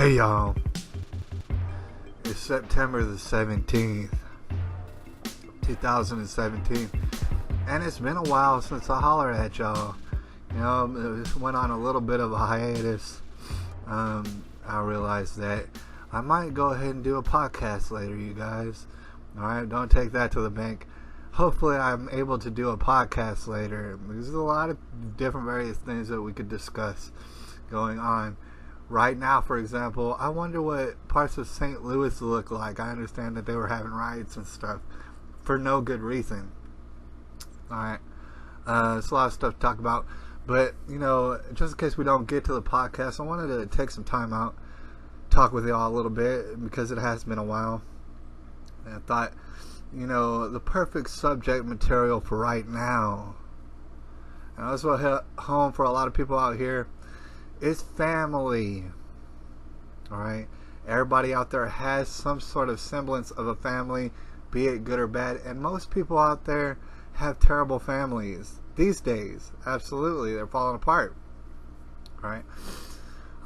Hey y'all, it's September the 17th, 2017, and it's been a while since I hollered at y'all. You know, it went on a little bit of a hiatus. I realized that I might go ahead and do a podcast later, you guys. Alright, don't take that to the bank. Hopefully I'm able to do a podcast later. There's a lot of different various things that we could discuss going on. Right now, for example, I wonder what parts of St. Louis look like. I understand that they were having riots and stuff for no good reason. Alright, it's a lot of stuff to talk about. But, you know, just in case we don't get to the podcast, I wanted to take some time out, talk with y'all a little bit, because it has been a while. And I thought, you know, the perfect subject material for right now, and this will hit home for a lot of people out here, is family. Alright? Everybody out there has some sort of semblance of a family, be it good or bad, and most people out there have terrible families these days. Absolutely, they're falling apart. Alright?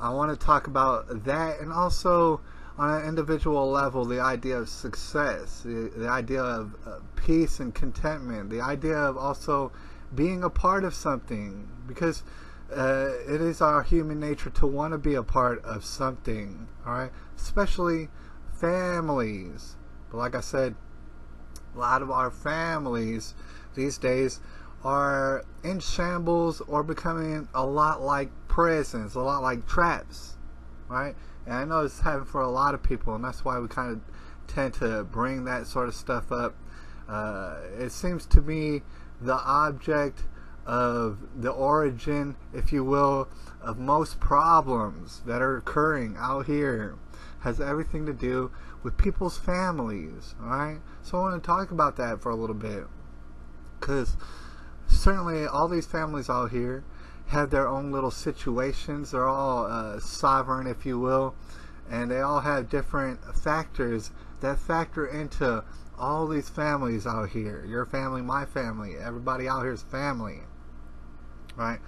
I want to talk about that, and also on an individual level, the idea of success, the idea of peace and contentment, the idea of also being a part of something, because it is our human nature to want to be a part of something, alright? Especially families. But like I said, a lot of our families these days are in shambles or becoming a lot like prisons, a lot like traps, right? And I know it's happening for a lot of people, and that's why we kind of tend to bring that sort of stuff up. It seems to me the object of the origin, if you will, of most problems that are occurring out here has everything to do with people's families, alright? So I want to talk about that for a little bit, because certainly all these families out here have their own little situations. They're all sovereign, if you will, and they all have different factors that factor into all these families out here. Your family, my family, everybody out here is family, right?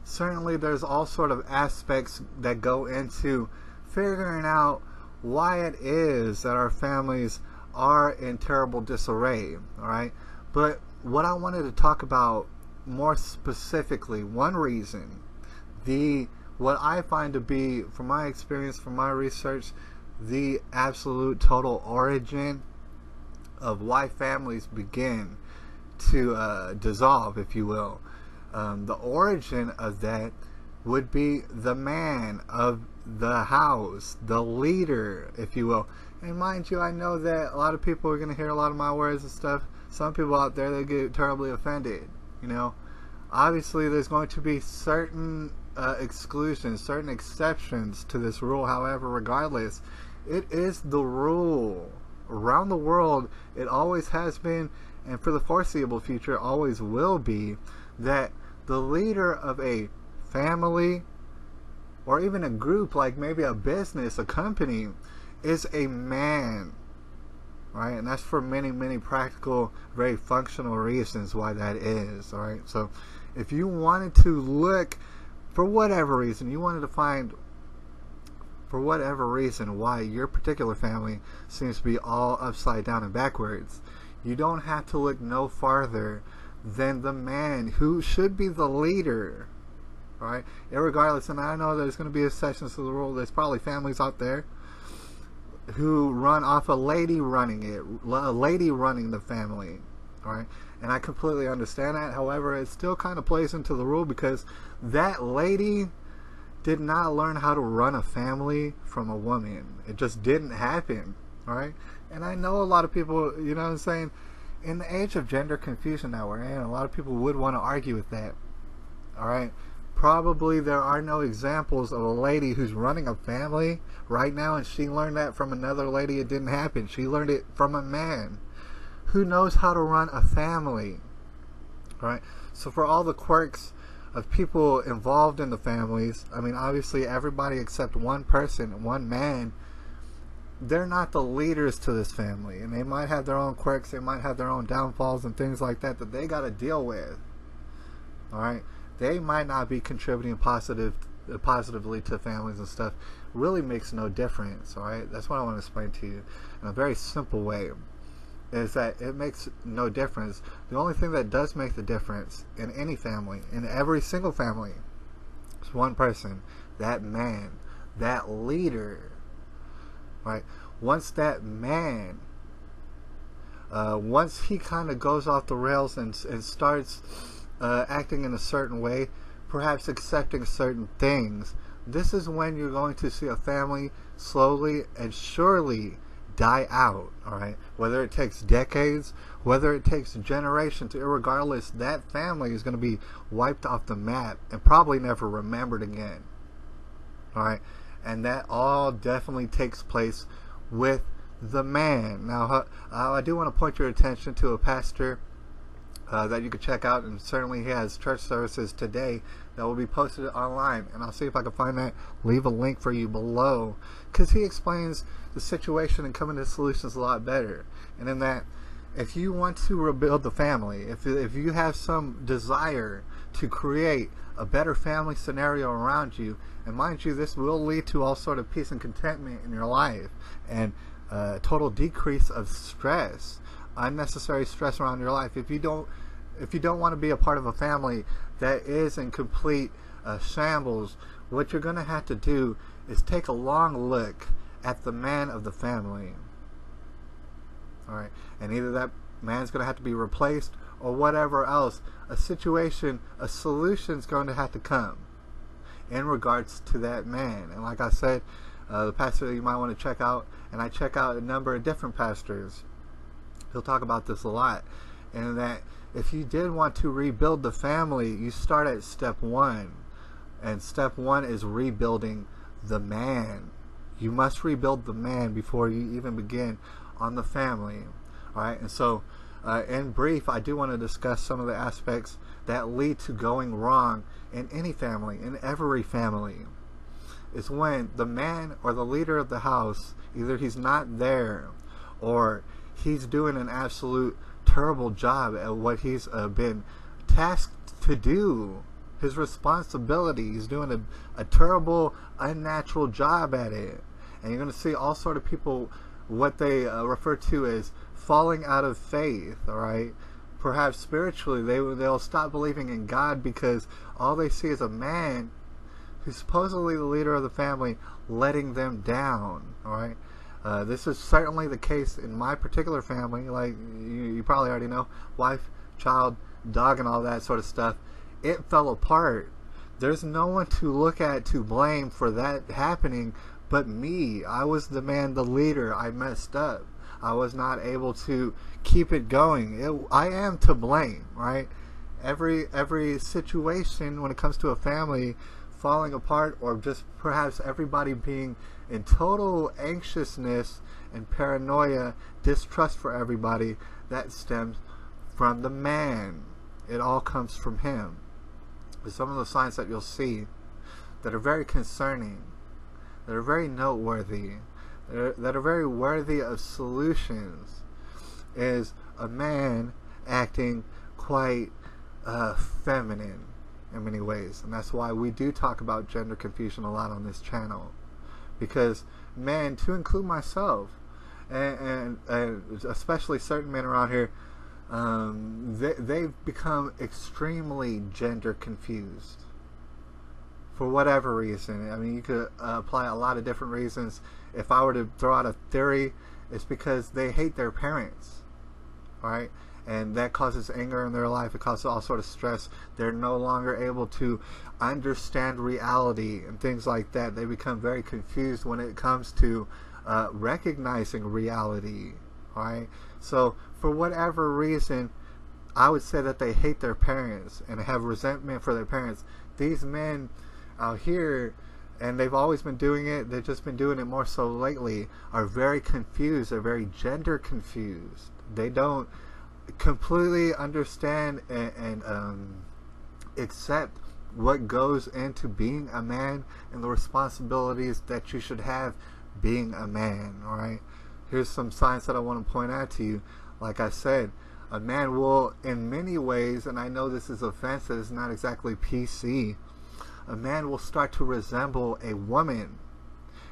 Certainly there's all sort of aspects that go into figuring out why it is that our families are in terrible disarray, alright? But what I wanted to talk about more specifically, one reason, what I find to be, from my experience, from my research, the absolute total origin of why families begin to dissolve, if you will. The origin of that would be the man of the house, the leader, if you will. And mind you, I know that a lot of people are going to hear a lot of my words and stuff. Some people out there, they get terribly offended. You know, obviously there's going to be certain exclusions, certain exceptions to this rule. However, regardless, it is the rule. Around the world, it always has been, and for the foreseeable future, always will be, that the leader of a family, or even a group, like maybe a business, a company, is a man. Right? And that's for many, many practical, very functional reasons why that is. Alright? So if you wanted to look, for whatever reason, you wanted to find, for whatever reason, why your particular family seems to be all upside down and backwards, you don't have to look no farther than the man who should be the leader. Alright? Irregardless, and I know there's going to be exceptions to the rule. There's probably families out there who run off a lady running it, a lady running the family, alright? And I completely understand that. However, it still kind of plays into the rule, because that lady did not learn how to run a family from a woman. It just didn't happen, alright? And I know a lot of people, you know what I'm saying, in the age of gender confusion that we're in, a lot of people would want to argue with that, alright? Probably there are no examples of a lady who's running a family right now and she learned that from another lady. It didn't happen. She learned it from a man who knows how to run a family. Alright? So for all the quirks of people involved in the families, I mean, obviously everybody except one person, one man, they're not the leaders to this family. And they might have their own quirks, they might have their own downfalls and things like that they got to deal with. Alright? They might not be contributing positively to families and stuff, really makes no difference. All right, that's what I want to explain to you in a very simple way. Is that it makes no difference. The only thing that does make the difference in any family, in every single family, is one person, that man, that leader. Right? Once that man, once he kind of goes off the rails and starts acting in a certain way, perhaps accepting certain things, this is when you're going to see a family slowly and surely die out. All right, whether it takes decades, whether it takes generations, irregardless, that family is going to be wiped off the map and probably never remembered again. All right, and that all definitely takes place with the man. Now, I do want to point your attention to a pastor that you can check out, and certainly he has church services today that will be posted online, and I'll see if I can find that, leave a link for you below, because he explains the situation and coming to solutions a lot better. And in that, if you want to rebuild the family, if you have some desire to create a better family scenario around you, and mind you, this will lead to all sort of peace and contentment in your life, and total decrease of stress, unnecessary stress around your life. If you don't want to be a part of a family that is in complete shambles, what you're going to have to do is take a long look at the man of the family. All right, and either that man's going to have to be replaced or whatever else. A solution's going to have to come in regards to that man. And like I said, the pastor that you might want to check out, and I check out a number of different pastors, he'll talk about this a lot, and that if you did want to rebuild the family, you start at step one. And step one is rebuilding the man. You must rebuild the man before you even begin on the family. All right, and so in brief, I do want to discuss some of the aspects that lead to going wrong in any family, in every family. Is when the man or the leader of the house, either he's not there or he's doing an absolute terrible job at what he's been tasked to do, his responsibility. He's doing a terrible, unnatural job at it. And you're going to see all sort of people, what they refer to as falling out of faith. All right, perhaps spiritually they'll stop believing in God because all they see is a man who's supposedly the leader of the family letting them down. All right, this is certainly the case in my particular family. Like you probably already know, wife, child, dog, and all that sort of stuff. It fell apart. There's no one to look at to blame for that happening but me. I was the man, the leader. I messed up. I was not able to keep it going. I am to blame, right? Every situation when it comes to a family falling apart, or just perhaps everybody being in total anxiousness and paranoia, distrust for everybody, that stems from the man. It all comes from him. Some of the signs that you'll see that are very concerning, that are very noteworthy, that are very worthy of solutions, is a man acting quite feminine in many ways. And that's why we do talk about gender confusion a lot on this channel, because men, to include myself, and especially certain men around here, they've become extremely gender confused for whatever reason. I mean, you could apply a lot of different reasons. If I were to throw out a theory, it's because they hate their parents, right? And that causes anger in their life. It causes all sort of stress. They're no longer able to understand reality and things like that. They become very confused when it comes to recognizing reality, right? So for whatever reason, I would say that they hate their parents and have resentment for their parents. These men out here, and they've always been doing it, they've just been doing it more so lately, are very confused. They're very gender confused. They don't completely understand and accept what goes into being a man and the responsibilities that you should have being a man. All right, here's some signs that I want to point out to you. Like I said, a man will, in many ways, and I know this is offensive, it's not exactly PC, a man will start to resemble a woman.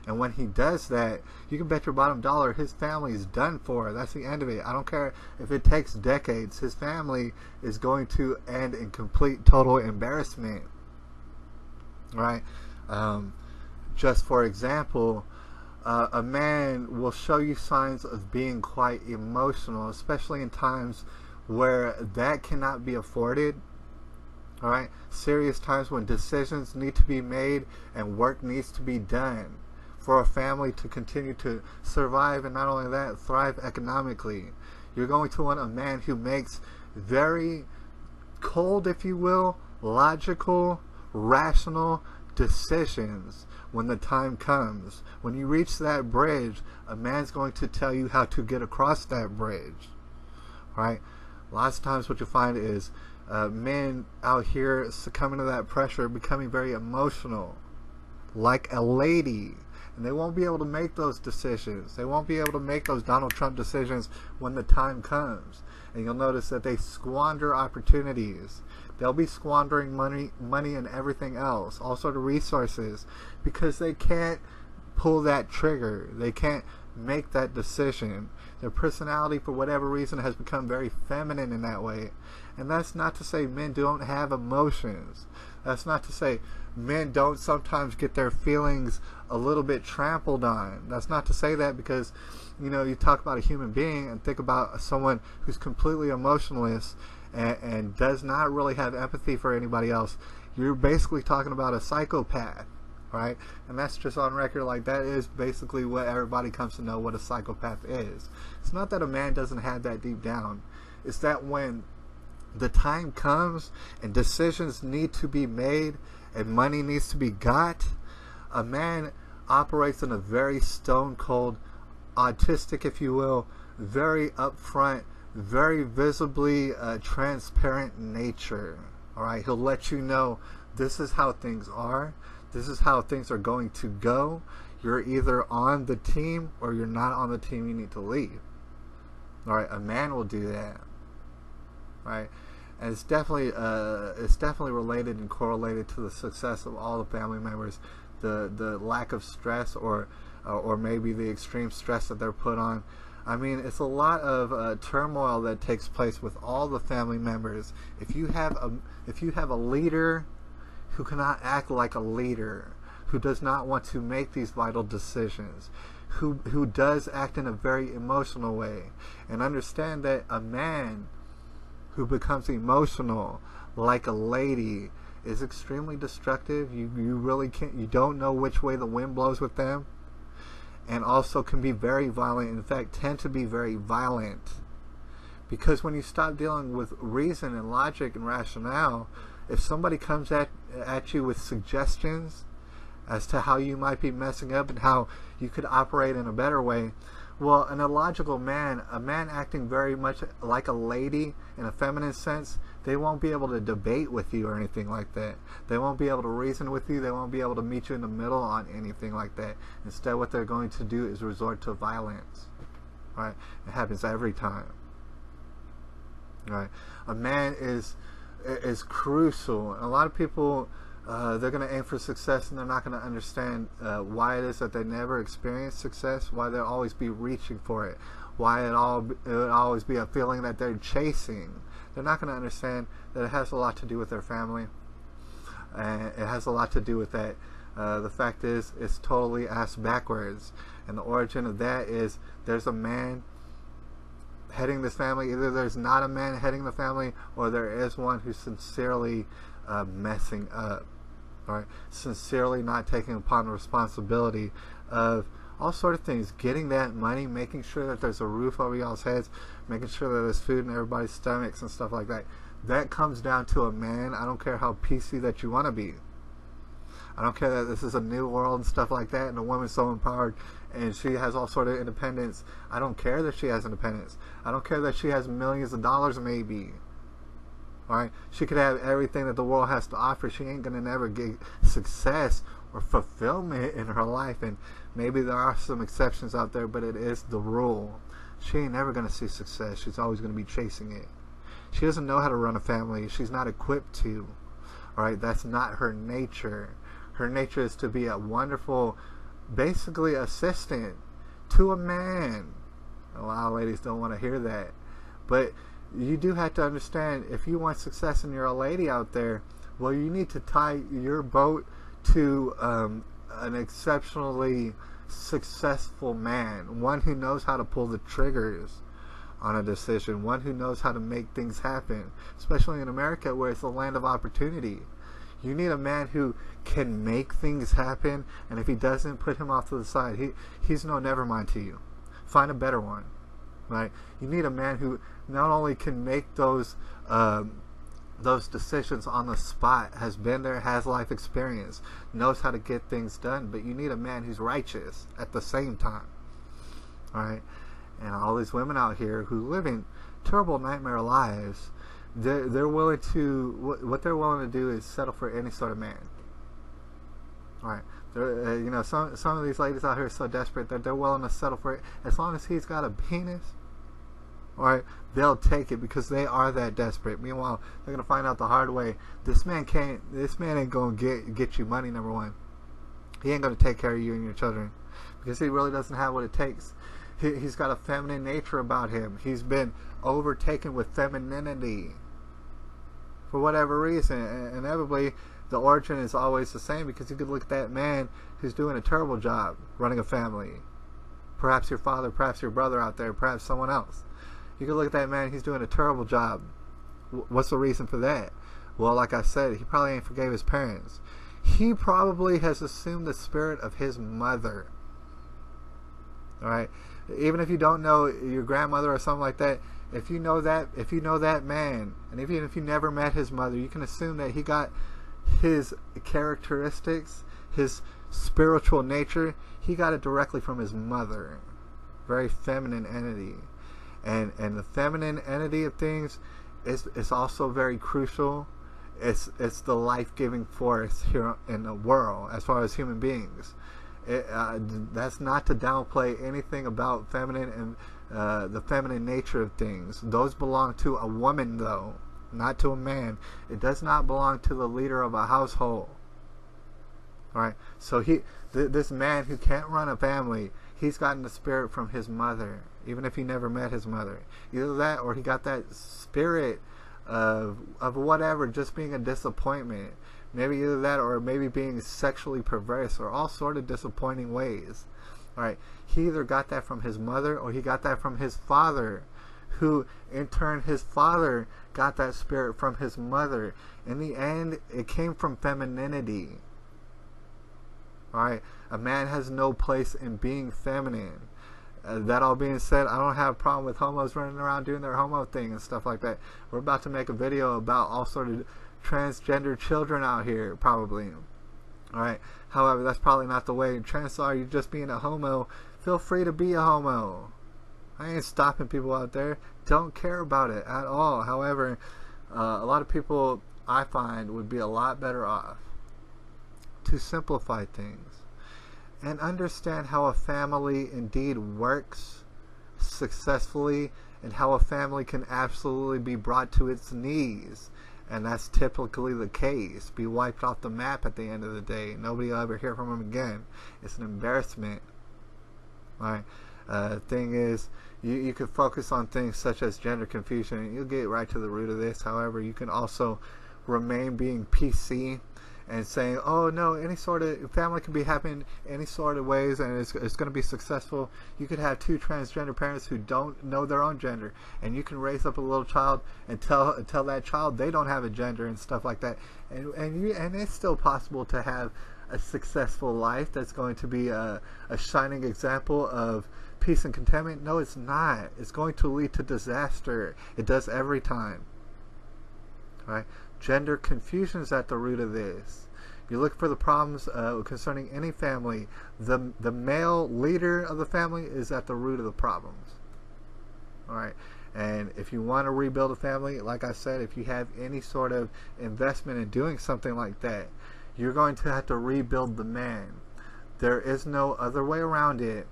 And when he does that, you can bet your bottom dollar his family is done for. That's the end of it. I don't care if it takes decades. His family is going to end in complete, total embarrassment. Right? Just for example, a man will show you signs of being quite emotional, especially in times where that cannot be afforded. All right? Serious times when decisions need to be made and work needs to be done for a family to continue to survive, and not only that, thrive economically. You're going to want a man who makes very cold, if you will, logical, rational decisions when the time comes. When you reach that bridge, a man's going to tell you how to get across that bridge. Right? Lots of times what you find is men out here succumbing to that pressure, becoming very emotional, like a lady. And they won't be able to make those decisions. They won't be able to make those Donald Trump decisions when the time comes. And you'll notice that they squander opportunities. They'll be squandering money and everything else, all sort of resources, because they can't pull that trigger. They can't make that decision. Their personality, for whatever reason, has become very feminine in that way. And that's not to say men don't have emotions. That's not to say men don't sometimes get their feelings a little bit trampled on. That's not to say that, because, you know, you talk about a human being and think about someone who's completely emotionless and does not really have empathy for anybody else. You're basically talking about a psychopath, right? And that's just on record. Like, that is basically what everybody comes to know what a psychopath is. It's not that a man doesn't have that deep down. It's that when the time comes and decisions need to be made and money needs to be got, a man operates in a very stone cold, autistic, if you will, very upfront, very visibly transparent nature. All right, he'll let you know this is how things are. This is how things are going to go. You're either on the team or you're not on the team. You need to leave. All right, a man will do that. Right, and it's definitely related and correlated to the success of all the family members. The lack of stress, or maybe the extreme stress that they're put on. I mean, it's a lot of turmoil that takes place with all the family members. If you have a leader who cannot act like a leader, who does not want to make these vital decisions, who does act in a very emotional way, and understand that a man who becomes emotional like a lady is extremely destructive. You really can't. You don't know which way the wind blows with them. And also can be very violent, in fact tend to be very violent, because when you stop dealing with reason and logic and rationale, if somebody comes at you with suggestions as to how you might be messing up and how you could operate in a better way, well, an illogical man, a man acting very much like a lady in a feminine sense, they won't be able to debate with you or anything like that. They won't be able to reason with you. They won't be able to meet you in the middle on anything like that. Instead, what they're going to do is resort to violence. Right? It happens every time. Right? A man is crucial. A lot of people, they're going to aim for success, and they're not going to understand why it is that they never experience success, why they'll always be reaching for it, why it would always be a feeling that they're chasing. They're not going to understand that it has a lot to do with their family, and it has a lot to do with that. The fact is, it's totally ass backwards, and the origin of that is there's a man heading this family. Either there's not a man heading the family, or there is one who's sincerely messing up, right? Sincerely not taking upon the responsibility of all sort of things, getting that money, making sure that there's a roof over y'all's heads, making sure that there's food in everybody's stomachs and stuff like that. That comes down to a man. I don't care how PC that you want to be. I don't care that this is a new world and stuff like that, and a woman's so empowered and she has all sort of independence. I don't care that she has independence. I don't care that she has millions of dollars maybe. Alright? She could have everything that the world has to offer. She ain't gonna never get success or fulfillment in her life, and maybe there are some exceptions out there, but it is the rule. She ain't never gonna see success. She's always gonna be chasing it. She doesn't know how to run a family. She's not equipped to. Alright? That's not her nature. Her nature is to be a wonderful basically assistant to a man. A lot of ladies don't want to hear that, but you do have to understand, if you want success and you're a lady out there, well, you need to tie your boat to an exceptionally successful man, one who knows how to pull the triggers on a decision, one who knows how to make things happen, especially in America where it's a land of opportunity. You need a man who can make things happen, and if he doesn't, put him off to the side. He's no never mind to you. Find a better one, right? You need a man who not only can make those decisions on the spot, has been there, has life experience, knows how to get things done, but you need a man who's righteous at the same time, all right? And all these women out here who live in terrible nightmare lives, they're willing to, what they're willing to do is settle for any sort of man. All right, you know, some of these ladies out here are so desperate that they're willing to settle for it as long as he's got a penis. All right, they'll take it because they are that desperate. Meanwhile, they're gonna find out the hard way. This man ain't gonna get you money. Number one, he ain't gonna take care of you and your children because he really doesn't have what it takes. He's got a feminine nature about him. He's been overtaken with femininity for whatever reason. And inevitably, the origin is always the same, because you could look at that man who's doing a terrible job running a family. Perhaps your father, perhaps your brother out there, perhaps someone else. You could look at that man, he's doing a terrible job. What's the reason for that? Well, like I said, he probably ain't forgave his parents. He probably has assumed the spirit of his mother. Alright? Even if you don't know your grandmother or something like that, if you know that man, and even if you never met his mother, you can assume that he got his characteristics, his spiritual nature, he got it directly from his mother. Very feminine entity. And the feminine entity of things is also very crucial. It's the life-giving force here in the world as far as human beings. That's not to downplay anything about feminine and the feminine nature of things. Those belong to a woman, though, not to a man. It does not belong to the leader of a household. All right. So this man who can't run a family, he's gotten the spirit from his mother, even if he never met his mother. Either that, or he got that spirit of whatever, just being a disappointment. Maybe either that, or maybe being sexually perverse, or all sort of disappointing ways. All right. He either got that from his mother, or he got that from his father, who in turn, his father got that spirit from his mother. In the end, it came from femininity. All right. A man has no place in being feminine. That all being said, I don't have a problem with homos running around doing their homo thing and stuff like that. We're about to make a video about all sort of transgender children out here, probably. Alright, however, that's probably not the way. Chances are you're just being a homo. Feel free to be a homo. I ain't stopping people out there. Don't care about it at all. However, a lot of people, I find, would be a lot better off to simplify things and understand how a family indeed works successfully, and how a family can absolutely be brought to its knees. And that's typically the case. Be wiped off the map at the end of the day. Nobody will ever hear from them again. It's an embarrassment. Alright. Thing is, you could focus on things such as gender confusion, and you'll get right to the root of this. However, you can also remain being PC and saying, oh no, any sort of family can be happening any sort of ways, and it's going to be successful. You could have two transgender parents who don't know their own gender, and you can raise up a little child and tell that child they don't have a gender and stuff like that, and it's still possible to have a successful life that's going to be a shining example of peace and contentment. No, it's not. It's going to lead to disaster. It does every time. Right? Gender confusion is at the root of this. You look for the problems concerning any family. The male leader of the family is at the root of the problems. All right. And if you want to rebuild a family, like I said, if you have any sort of investment in doing something like that, you're going to have to rebuild the man. There is no other way around it.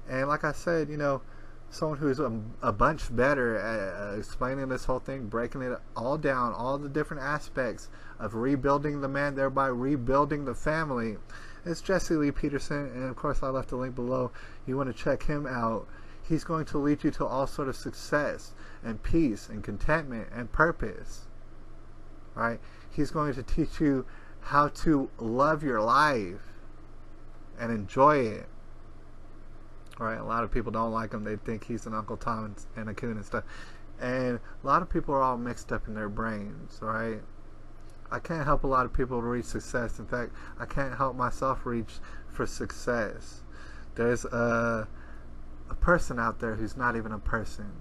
And like I said, you know, someone who's a bunch better at explaining this whole thing, breaking it all down, all the different aspects of rebuilding the man, thereby rebuilding the family, It's Jesse Lee Peterson, and of course I left a link below. You want to check him out. He's going to lead you to all sort of success and peace and contentment and purpose. Right? He's going to teach you how to love your life and enjoy it. Right? A lot of people don't like him. They think he's an Uncle Tom and a coon and stuff. And a lot of people are all mixed up in their brains, right? I can't help a lot of people reach success. In fact, I can't help myself reach for success. There's a person out there who's not even a person.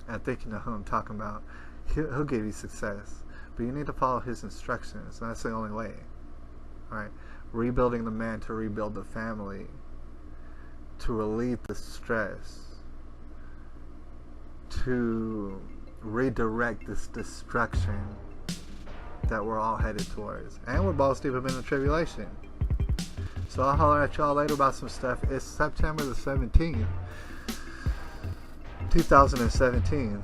I think you know who I'm talking about. He'll give you success, but you need to follow his instructions. And that's the only way. All right? Rebuilding the man to rebuild the family, to relieve the stress, to redirect this destruction that we're all headed towards. And we're balls deep in the tribulation. So I'll holler at y'all later about some stuff. It's September the 17th, 2017.